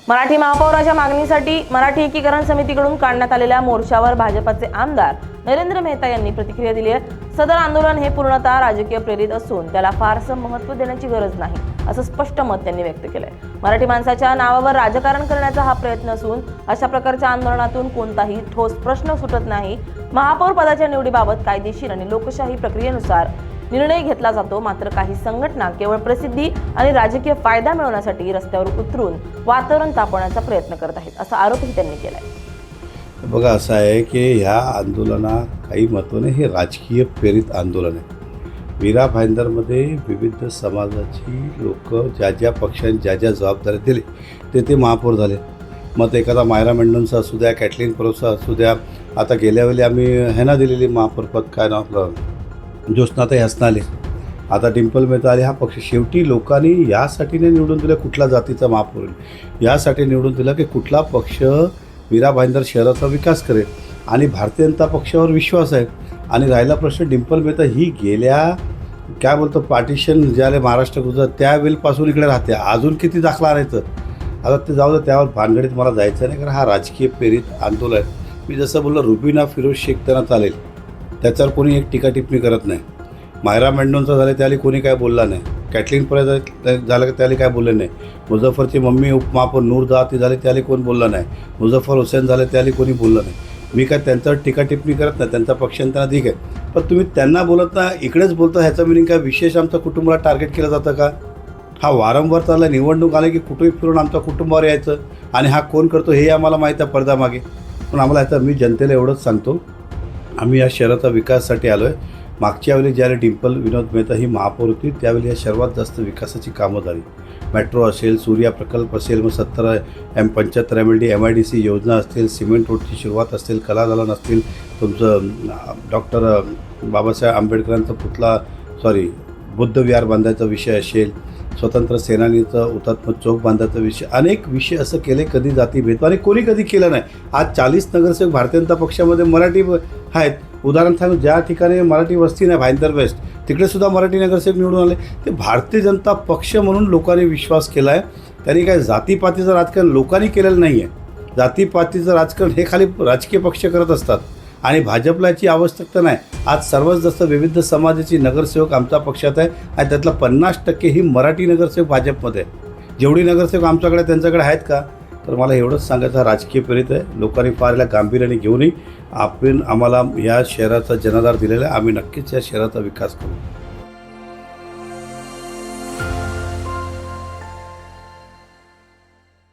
मराठी महापौराच्या मागणीसाठी मराठी एकीकरण समितीकडून काढण्यात आलेल्या मोर्चावर भाजपचे आमदार नरेंद्र मेहता यांनी प्रतिक्रिया दिली आहे। सदर आंदोलन हे पूर्णतः राजकीय प्रेरित असून त्याला फारसं महत्त्व देण्याची गरज नाही, असं स्पष्ट मत त्यांनी व्यक्त केलंय। मराठी माणसाच्या नावावर राजकारण करण्याचा हा प्रयत्न असून अशा प्रकारच्या आंदोलनातून कोणताही ठोस प्रश्न सुटत नाही। महापौर पदाच्या निवडीबाबत कायदेशीर आणि लोकशाही प्रक्रियेनुसार निर्णय घेतला जातो, मात्र काही संघटना केवळ प्रसिद्धी आणि राजकीय फायदा मिळवण्यासाठी रस्त्यावर उतरून वातावरण तापवण्याचा प्रयत्न करत आहेत, असा आरोपही त्यांनी केलाय। बघा, असं आहे की ह्या आंदोलना काही महत्त्वाने हे राजकीय प्रेरित आंदोलन आहे। मीरा भाईंदरमध्ये विविध समाजाची लोक ज्या पक्षांनी ज्या जबाबदाऱ्या दिली ते महापौर झाले। मग एखादा मायरा मेंडोन्सा असू द्या, कॅटलीन परोसा असू द्या, आता गेल्यावेळी आम्ही ह्यांना दिलेली महापौरपद, काय नाव आपलं, ज्योत्स्नाताई हसनाले, आता डिंपल मेहता आले। हा पक्ष शेवटी लोकांनी यासाठी नाही निवडून दिलं कुठल्या जातीचा महापौर, यासाठी निवडून दिलं की कुठला पक्ष मीरा भाईंदर शहराचा विकास करेल आणि भारतीय जनता पक्षावर विश्वास आहे। आणि राहिला प्रश्न डिंपल मेहता, ही गेल्या काय बोलतो पार्टिशन ज्याला महाराष्ट्र गुजरात त्यावेळीपासून इकडे राहते, अजून किती दाखला आणायचं, आता ते जाऊ दे, त्यावर भानगडीत मला जायचं नाही, कारण हा राजकीय प्रेरित आंदोलन आहे। मी जसं बोललो, रुबीना फिरोज शेख त्यांना चालेल, त्याच्यावर कोणी एक टीका टिप्पणी करत नाही। मायरा मेंडोन्सा झाले त्याला कोणी काय बोलला नाही, कॅटलीन परोसा झालं त्याला काय बोलले नाही, मुझफ्फरची मम्मी उपमहापौर नूर ती झाली त्याला कोण बोलला नाही, मुझफ्फर हुसेन झाले त्याला कोणी बोललं नाही। मी काय त्यांच्यावर टीका टिप्पणी करत नाही, त्यांचा पक्ष त्यांना ठीक आहे, पण तुम्ही त्यांना बोलत ना इकडेच बोलता, ह्याचं मिनिंग काय विशेष आमच्या कुटुंबाला टार्गेट केलं जातं का? हा वारंवार चालला, निवडणूक आले की कुठेही फिरून आमच्या कुटुंबावर यायचं, आणि हा कोण करतो हे आम्हाला माहीत आहे पडद्यामागे। पण आम्हाला ह्याचं, मी जनतेला एवढंच सांगतो, आम्ही या शहराचा विकासासाठी आलो आहे। मागच्या वेळी ज्यावेळी डिंपल विनोद मेहता ही महापौर होती त्यावेळी या सर्वात जास्त विकासाची कामं झाली। मेट्रो असेल, सूर्या प्रकल्प असेल, मग 75 MLD MIDC योजना असतील, सिमेंट रोडची सुरुवात असेल, कलादालन असतील, तुमचं डॉक्टर बाबासाहेब आंबेडकरांचा बुद्ध विहार बांधायचा विषय असेल, स्वतंत्र सेनानीचं हुतात्मा चौक बांधायचा विषय, अनेक विषय असं केले, कधी जातीभेद आणि कोणी कधी केलं नाही। आज 40 नगरसेवक भारतीय जनता पक्षामध्ये मराठी आहेत। उदाहरण सांगू, ज्या ठिकाणी मराठी वस्ती नाही, भाईंदर वेस्ट, तिकडे सुद्धा मराठी नगरसेवक निवडून आले। ते भारतीय जनता पक्ष म्हणून लोकांनी विश्वास केला आहे। त्यांनी काय जातीपातीचं राजकारण लोकांनी केलेलं नाही आहे। जातीपातीचं राजकारण हे खाली राजकीय पक्ष करत असतात आणि भाजपला याची आवश्यकता नाही। आज सर्वात जास्त विविध समाजाची नगरसेवक आमच्या पक्षात आहे आणि त्यातला 50% ही मराठी नगरसेवक भाजपमध्ये आहे। जेवढी नगरसेवक आमच्याकडे त्यांच्याकडे आहेत का? तर मला एवढंच सांगायचं, हा राजकीय प्रेरित आहे। लोकांनी फार याला गांभीर्याने घेऊनही आम्हाला या शहराचा जनाधार दिलेला आहे। आम्ही नक्कीच या शहराचा विकास करू।